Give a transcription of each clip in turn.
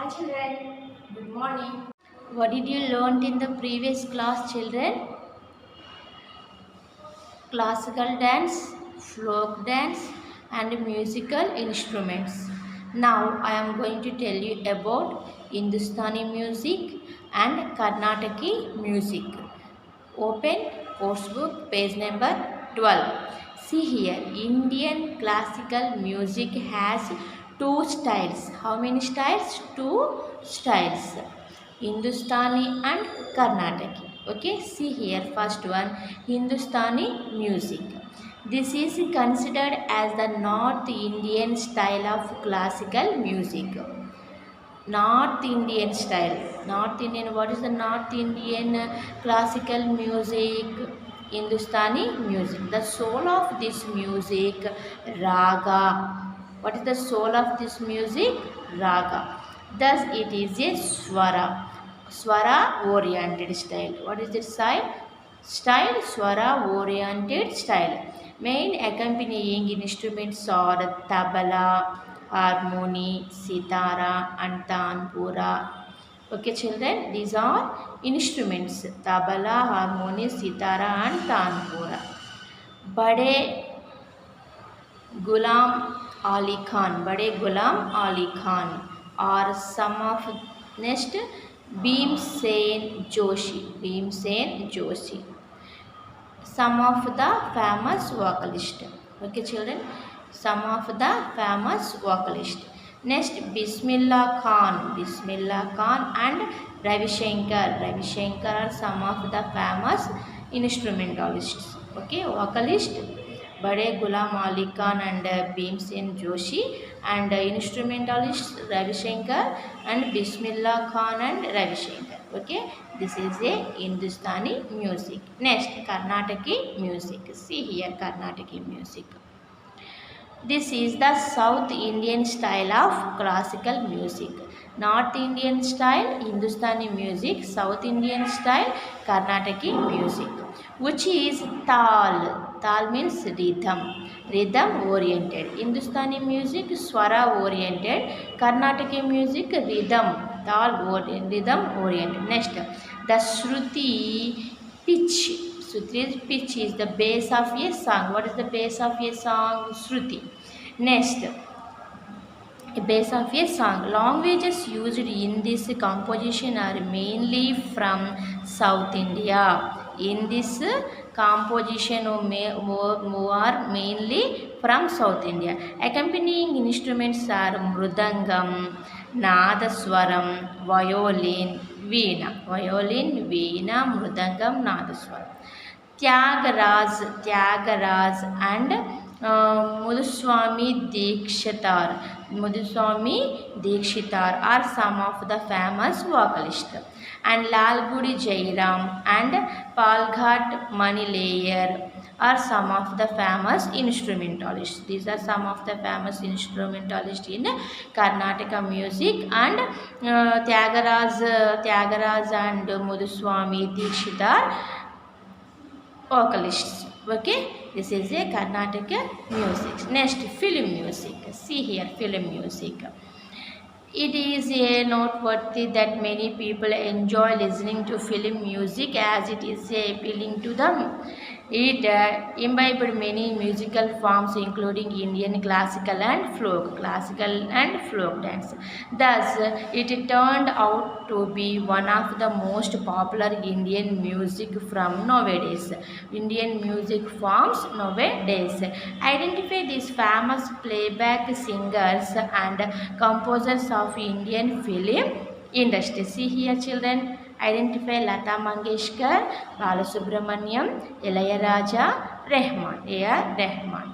Hi children, good morning. What did you learn in the previous class, children? Classical dance, folk dance, and musical instruments. Now I am going to tell you about Hindustani music and Karnataki music. Open course book, page number 12. See here, Indian classical music has two styles. How many styles? Two styles. Hindustani and Karnataki. Okay, see here, first one, Hindustani music. This is considered as the North Indian style of classical music. North Indian style. North Indian, what is the North Indian classical music? Hindustani music. The soul of this music, raga. What is the soul of this music? Raga. Thus, it is a swara. Swara oriented style. What is this style? Style swara oriented style. Main accompanying instruments are tabla, harmony, sitara, and tanpura. Okay, children, these are instruments: tabla, harmony, sitara, and tanpura. Bade Ghulam Ali Khan, Bade Ghulam Ali Khan, or some of next Bhim Sen Joshi, Bhim Sen Joshi. Some of the famous vocalist. Okay, children, some of the famous vocalist. Next, Bismillah Khan and Ravi Shankar. Ravi Shankar are some of the famous instrumentalists. Okay, vocalist Bade Ghulam Ali Khan and Bhimsen Joshi, and instrumentalist Ravi Shankar and Bismillah Khan and Ravi Shankar. Okay, this is a Hindustani music. Next, Karnataki music. See here, Karnataki music. This is the South Indian style of classical music. North Indian style Hindustani music, South Indian style Karnataki music, which is Tal. Tal means rhythm, rhythm oriented. Hindustani music swara oriented, Karnataki music rhythm, Tal rhythm oriented. Next, the Shruti pitch. Shruti pitch is the base of a song. What is the base of a song? Shruti. Next, a base of a song. Languages used in this composition are mainly from South India. In this composition are mainly from South India. Accompanying instruments are mridangam, nadaswaram, violin, veena. Violin, veena, mridangam, nadaswaram. Tyagaraज and Muduswami Dikshitar are some of the famous vocalists, and Lalgudi Jairam and Palghat Manilayer are some of the famous instrumentalists. These are some of the famous instrumentalists in Karnataka music, and Tyagaraज and Muduswami Dikshitar vocalists. Okay, this is a Karnataka music. Next, film music. See here, film music. It is noteworthy that many people enjoy listening to film music as it is appealing to them. It imbibed many musical forms including Indian classical and folk dance. Thus, it turned out to be one of the most popular Indian music forms nowadays. Identify these famous playback singers and composers of Indian film industry. See here, children. Identify Lata Mangeshkar, Balasubramaniam, Ilayaraja, Rahman. A.R. Rahman.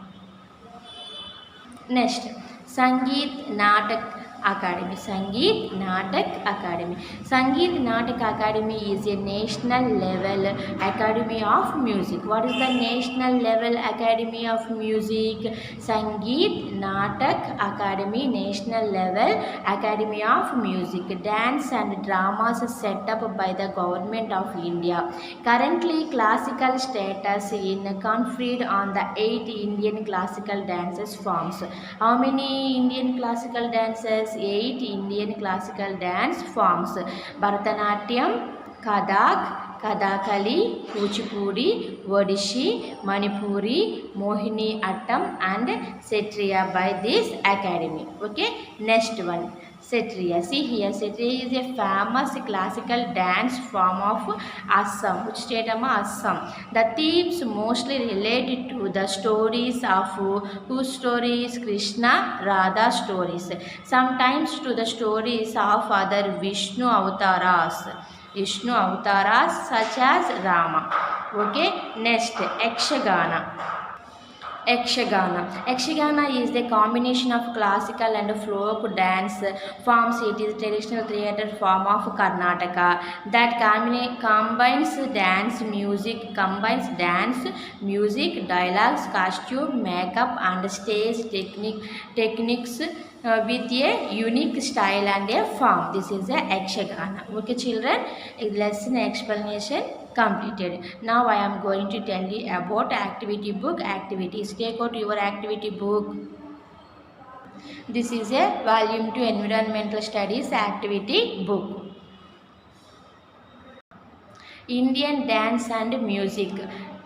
Next, Sangeet Natak Academy. Sangeet Natak Academy. Sangeet Natak Academy is a national level academy of music. What is the national level academy of music? Sangeet Natak Academy, national level academy of music. Dance and dramas set up by the government of India. Currently, classical status in conferred on the 8 Indian classical dances forms. How many Indian classical dances? as 8 Indian classical dance forms: Bharatanatyam, Kathak, Kathakali, Kuchipudi, Odissi, Manipuri, Mohini Attam, and Satriya by this academy. Okay, next one. Satriya. See here, Satriya is a famous classical dance form of Assam. Which state? Assam. The themes mostly related to the stories of whose stories? Krishna, Radha stories. Sometimes to the stories of other Vishnu avatars. Vishnu avatars such as Rama. Okay, next, Yakshagana. Yakshagana is the combination of classical and folk dance forms. It is a traditional theatre form of Karnataka that combines dance, music, dialogues, costume, makeup, and stage techniques with a unique style and a form. This is a Yakshagana. Okay, children, lesson explanation completed. Now I am going to tell you about activity book activities. Take out your activity book. This is a volume 2 environmental studies activity book. Indian dance and music.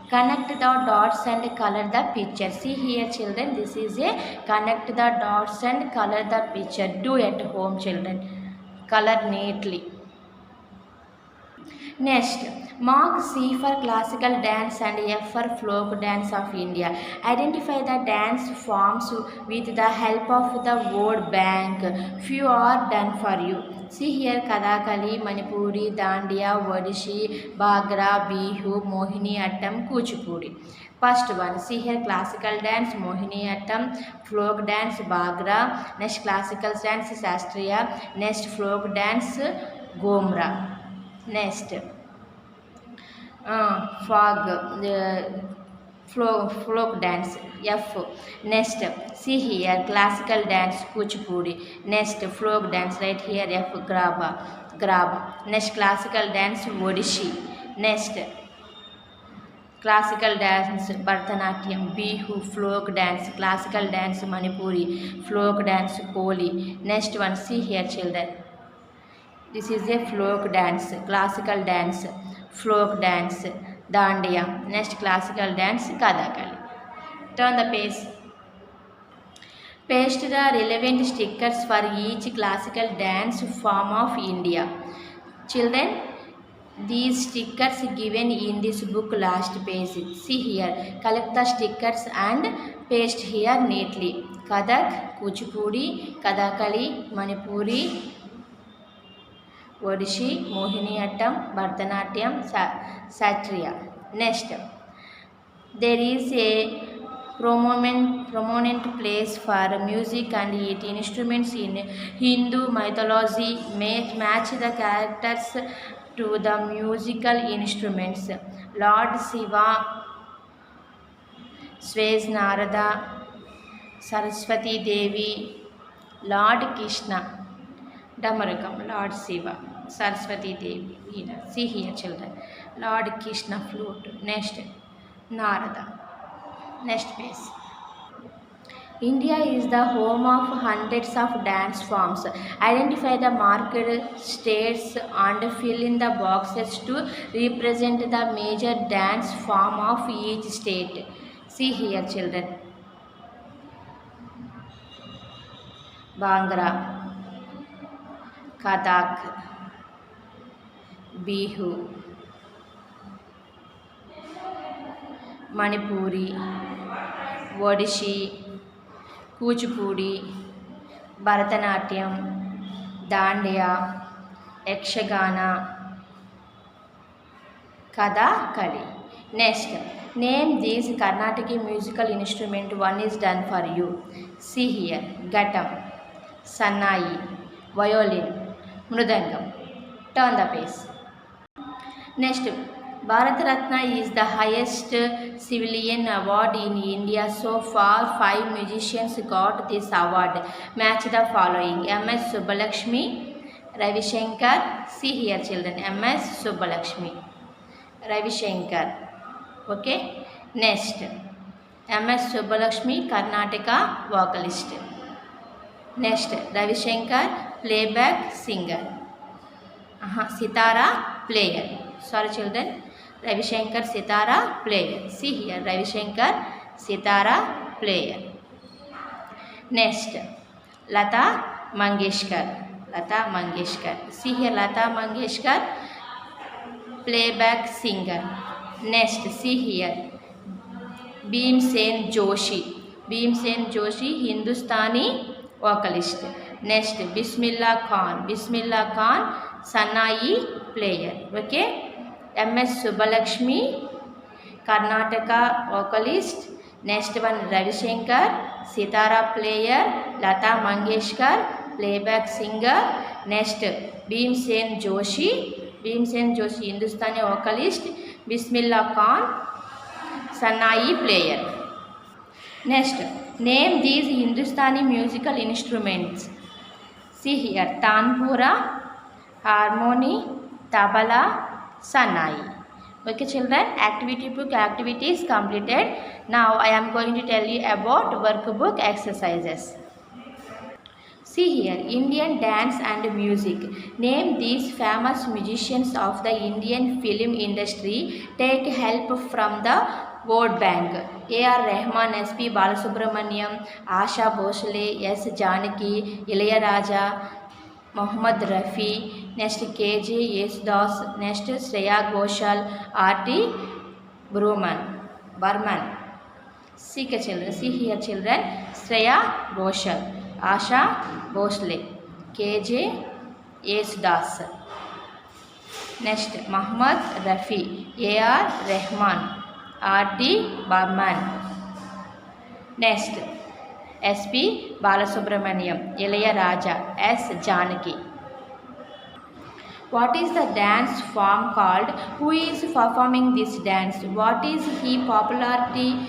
Connect the dots and color the picture. See here, children, this is a connect the dots and color the picture. Do at home, children. Color neatly. Next, mark C for classical dance and F for folk dance of India. Identify the dance forms with the help of the word bank. Few are done for you. See here, Kathakali, Manipuri, Dandiya, Odissi, Bhangra, Bihu, Mohini Attam, Kuchipudi. First one, see here, classical dance, Mohini Attam, folk dance, Bhangra, next classical dance, Sastriya, next folk dance, Gomra. Next, fog, folk dance, F. Next, see here, classical dance, Kuchipudi. Next, folk dance, right here, F, grab. Next, classical dance, Odissi. Next, classical dance, Bharatanatyam, Bihu, folk dance, classical dance, Manipuri, folk dance, Koli. Next one, see here, children. This is a folk dance, classical dance, folk dance, Dandiya. Next, classical dance, Kathakali. Turn the page. Paste the relevant stickers for each classical dance form of India. Children, these stickers given in this book last page. See here, collect the stickers and paste here neatly. Kathak, Kuchipudi, Kathakali, Manipuri, Odissi, Mohiniyattam, Bharatanatyam, Satriya. Next, there is a prominent place for music and its instruments in Hindu mythology. Match the characters to the musical instruments. Lord Shiva sways Narada, Saraswati Devi, Lord Krishna, Damarakam, Lord Shiva, Saraswati Devi. See here, children. Lord Krishna flute. Next, Narada. Next page. India is the home of hundreds of dance forms. Identify the marked states and fill in the boxes to represent the major dance form of each state. See here, children. Bhangra, Kathak, Bihu, Manipuri, Odissi, Kuchipudi, Bharatanatyam, Dandiya, Yakshagana, Kathakali. Next, name these Karnataki musical instrument. One is done for you. See here, Ghatam, Sannai, violin, Mridangam. Turn the page. Next, Bharat Ratna is the highest civilian award in India. So far, 5 musicians got this award. Match the following: M.S. Subbulakshmi, Ravi Shankar. See here, children. M.S. Subbulakshmi, Ravi Shankar. Okay. Next, M.S. Subbulakshmi, Karnataka vocalist. Next, Ravi Shankar, playback singer. Sitara, player. Sorry children, Ravi Shankar, Sitara, player. See here, Ravi Shankar, Sitara, player. Next, Lata Mangeshkar. Lata Mangeshkar. See here, Lata Mangeshkar, playback singer. Next, see here, Bhimsen Joshi. Bhimsen Joshi, Hindustani vocalist. Next, Bismillah Khan. Bismillah Khan, Sanai player. Okay. MS Subbalakshmi, Karnataka vocalist. Next one, Ravi Shankar, Sitara player. Lata Mangeshkar, playback singer. Next, Bhimsen Joshi. Bhimsen Joshi, Hindustani vocalist. Bismillah Khan, Sanai player. Next, name these Hindustani musical instruments. See here, Tanpura, harmony, tabla, Sanai. Okay children, activity book activities completed. Now I am going to tell you about workbook exercises. See here, Indian dance and music. Name these famous musicians of the Indian film industry. Take help from the word bank. A.R. Rahman, S.P. Balasubramaniam, Asha Bhosle, S. Janaki, Ilayaraja, Mohammad Rafi. Next, K.J. Yesudas. Next, Shreya Ghoshal, R.T. Burman. See here children, Shreya Ghoshal, Asha Bhosle, K.J. Yesudas. Next, Mohammad Rafi, A.R. Rahman, R.T. Burman. Next, S.P. Balasubramaniam, Ilayaraja, S. Janaki. What is the dance form called? Who is performing this dance? What is he popularly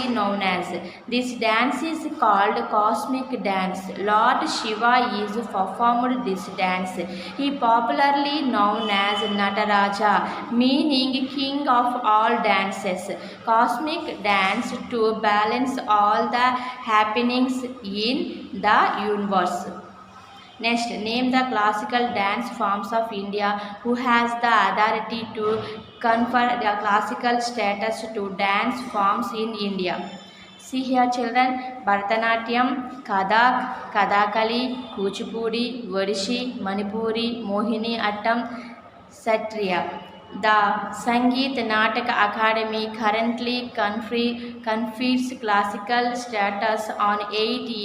known as? This dance is called cosmic dance. Lord Shiva is performed this dance. He popularly known as Nataraja, meaning king of all dances. Cosmic dance to balance all the happenings in the universe. Next, name the classical dance forms of India. Who has the authority to confer the classical status to dance forms in India? See here children, Bharatanatyam, Kathak, Kathakali, Kuchipudi, Odissi, Manipuri, Mohini Attam, Satriya. The Sangeet Nataka Academy currently confers classical status on 8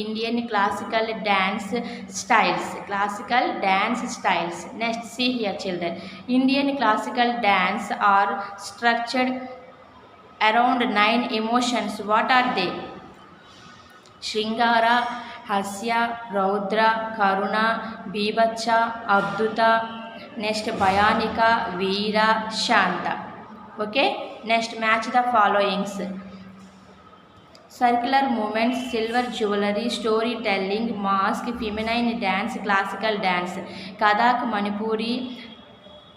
Indian classical dance styles. Next, see here children. Indian classical dance are structured around 9 emotions. What are they? Shringara, Hasya, Raudra, Karuna, Bibhacha, Abduta. Next, Bhayanika, Veera, Shanta. Okay. Next, match the followings. Circular movements, silver jewelry, storytelling, mask, feminine dance, classical dance, Kathak, Manipuri,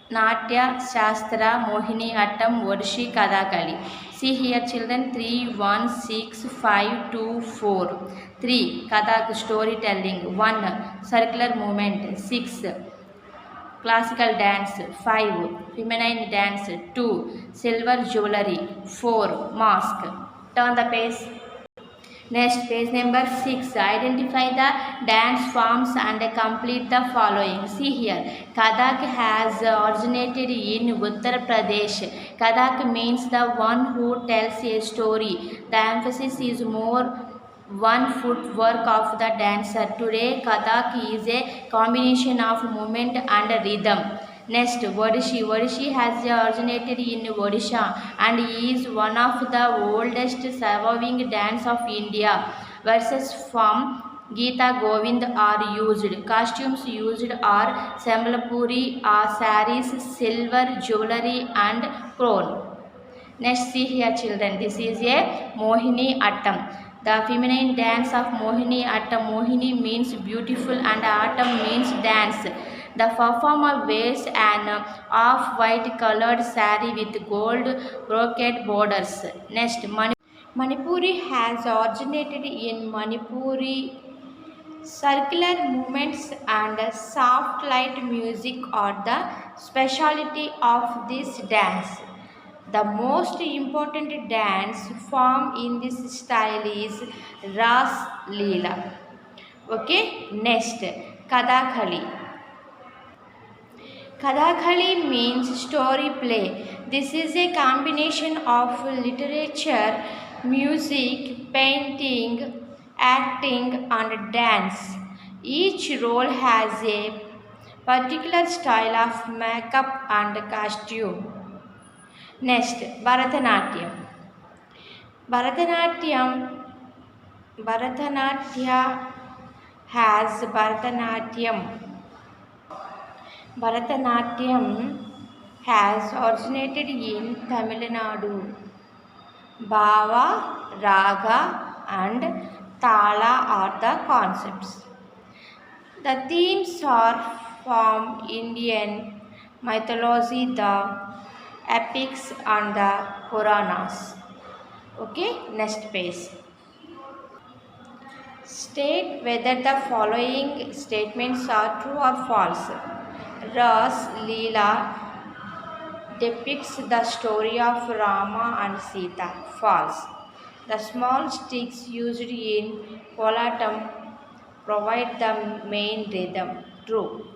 Natya, Shastra, Mohini Attam, Odissi, Kathakali. See here children, 3, 1, 6, 5, 2, 4. 3. Kathak storytelling. 1. Circular movement. 6. Classical dance. 5. Feminine dance. 2. Silver jewelry. 4. Mask. Turn the page. Next, page number 6. Identify the dance forms and complete the following. See here. Kathak has originated in Uttar Pradesh. Kathak means the one who tells a story. The emphasis is more one footwork of the dancer. Today, Kathak is a combination of movement and rhythm. Next, Odissi. Odissi has originated in Odisha and is one of the oldest surviving dance of India. Verses from Geeta Govind are used. Costumes used are Sambalpuri, saris, silver jewelry and crown. Next, see here children. This is a Mohini Attam. The feminine dance of Mohini Attam. Mohini means beautiful and Attam means dance. The performer wears an off-white colored sari with gold brocade borders. Next, Manipuri has originated in Manipuri Circular movements and soft light music are the specialty of this dance. The most important dance form in this style is Ras Leela. Okay, next Kadakali. Kadakali means story play. This is a combination of literature, music, painting, acting, and dance. Each role has a particular style of makeup and costume. Next, Bharatanatyam. Bharatanatyam Bharatanatyam has Bharatanatyam has originated in Tamil Nadu. Bhava, Raga, and Tala are the concepts. The themes are from Indian mythology, the epics, and the Puranas. Okay, next page. State whether the following statements are true or false. Ras Leela depicts the story of Rama and Sita. False. The small sticks used in Kolatam provide the main rhythm. True.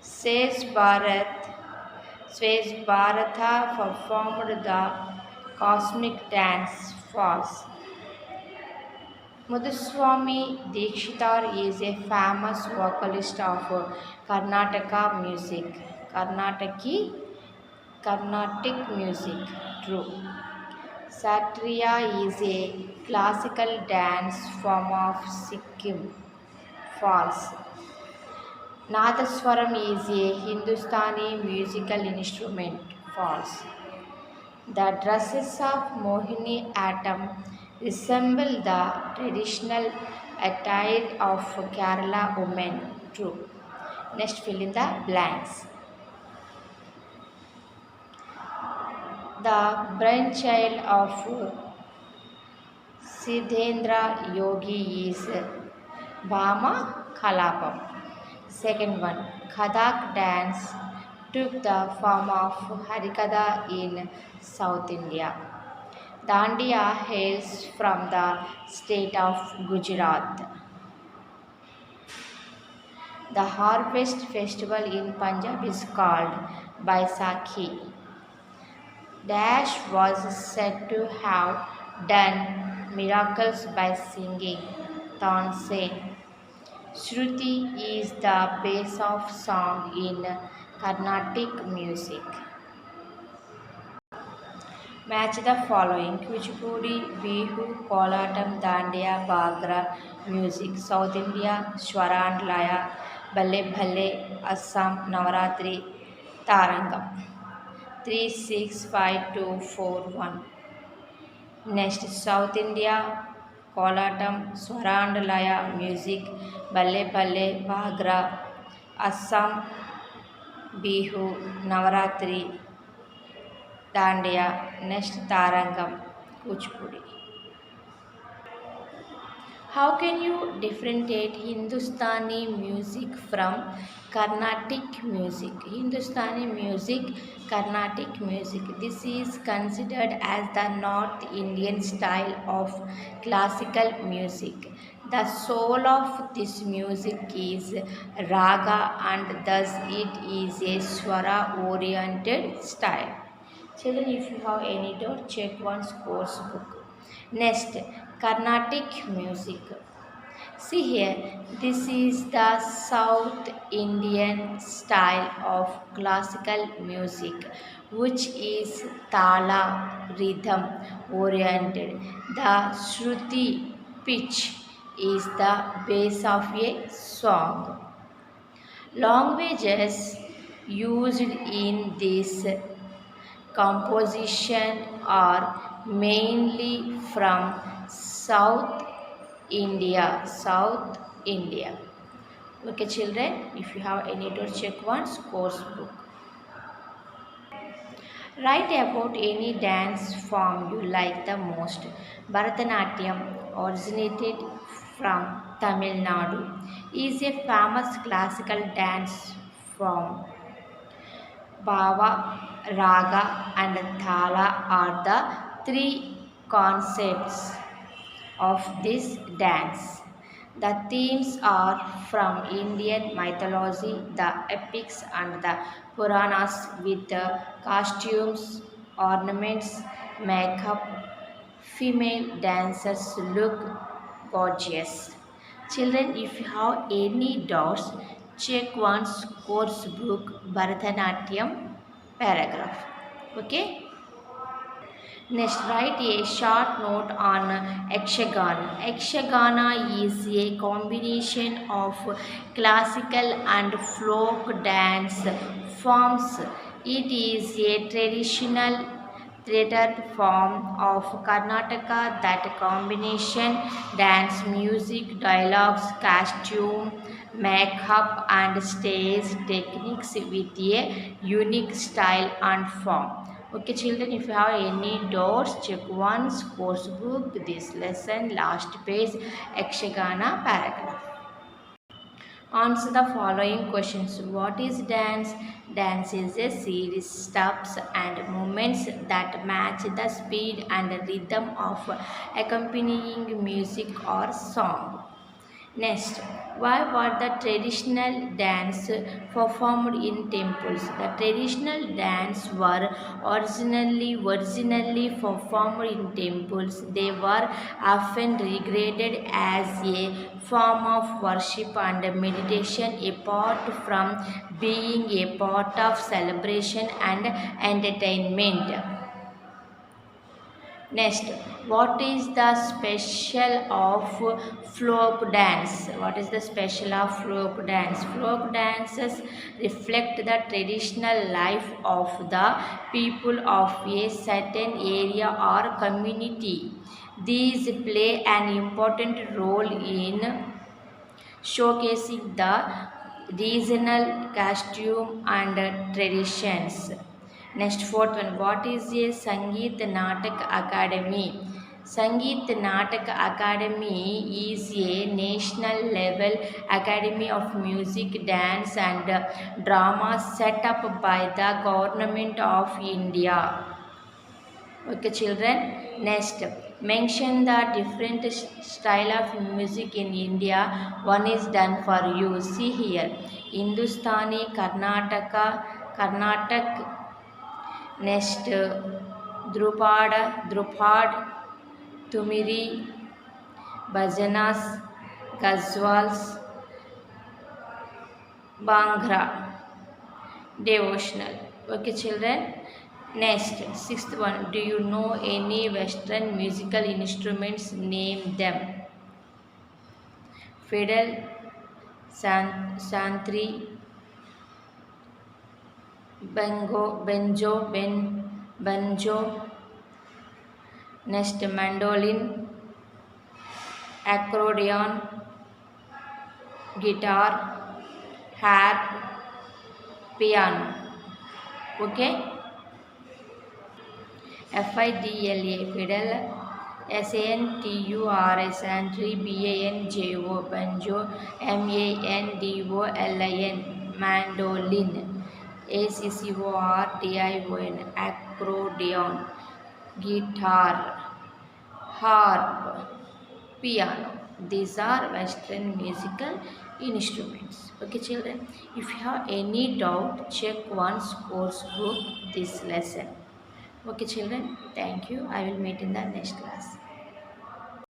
Says Bharatha performed the cosmic dance. False. Muthuswami Dikshitar is a famous vocalist of Karnataka music. Carnatic music. True. Satriya is a classical dance form of Sikkim. False. Nadaswaram is a Hindustani musical instrument. False. The dresses of Mohini Atom resemble the traditional attire of Kerala women. True. Next, fill in the blanks. The brainchild of Siddhendra Yogi is Bhama Kalapam. Second one, Kathak dance took the form of Harikatha in South India. Dandiya hails from the state of Gujarat. The harvest festival in Punjab is called Baisakhi. Dash was said to have done miracles by singing Tansen. Shruti is the base of song in Carnatic music. Match the following: Kuchipudi, Bihu, Kolatam, Dandiya, Bhangra music. South India, Swarand Laya, Bhalle Bhalle, Assam, Navaratri, Tarangam. 3, 6, 5, 2, 4, 1. Next, South India, Kolatam, Swarand Laya music, Bhalle Bhalle, Bhangra, Assam, Bihu, Navaratri, Dandiya. Next, Tarangam, Kuchipudi. How can you differentiate Hindustani music from Carnatic music? Hindustani music, Carnatic music. This is considered as the North Indian style of classical music. The soul of this music is raga and thus it is a swara oriented style. Children, if you have any doubt, check one's course book. Next, Carnatic music. See here, this is the South Indian style of classical music, which is tala rhythm oriented. The shruti pitch is the base of a song. Languages used in this composition are mainly from South India. Okay, children, if you have any doubt, check one's course book. Write about any dance form you like the most. Bharatanatyam originated from Tamil Nadu, is a famous classical dance form. Bhava, Raga, and Thala are the three concepts of this dance. The themes are from Indian mythology, the epics, and the Puranas with the costumes, ornaments, makeup. Female dancers look gorgeous. Children, if you have any doubts, check one's course book Bharatanatyam paragraph. Okay? Next, write a short note on Ekshagana. Ekshagana is a combination of classical and folk dance forms. It is a traditional theatre form of Karnataka that combination dance, music, dialogues, costume, makeup, and stage techniques with a unique style and form. Okay, children, if you have any doubts, check one's course book, this lesson, last page, Ekshagana paragraph. Answer the following questions. What is dance? Dance is a series of steps and movements that match the speed and rhythm of accompanying music or song. Next, why were the traditional dance performed in temples? The traditional dance were originally performed in temples. They were often regarded as a form of worship and meditation apart from being a part of celebration and entertainment. Next, what is the special of folk dance? What is the special of folk dance? Folk dances reflect the traditional life of the people of a certain area or community. These play an important role in showcasing the regional costume and traditions. Next, fourth one. What is a Sangeet Natak Academy? Sangeet Natak Academy is a national level academy of music, dance, and drama set up by the Government of India. Okay, children. Next, mention the different style of music in India. One is done for you. See here, Hindustani, Karnataka. Next, Drupad, Tumiri, Bhajanas, Ghazals, Bhangra, devotional. Okay, children. Next, sixth one. Do you know any Western musical instruments? Name them. Fiddle, Santri, banjo. Next, mandolin, accordion, guitar, harp, piano. Okay. FIDLA, fiddle, SANTUR, santry, BANJO, banjo, MANDOLIN, mandolin, ACCORDION, accordion, guitar, harp, piano. These are Western musical instruments. Okay, children. If you have any doubt, check one's course book this lesson. Okay, children. Thank you. I will meet in the next class.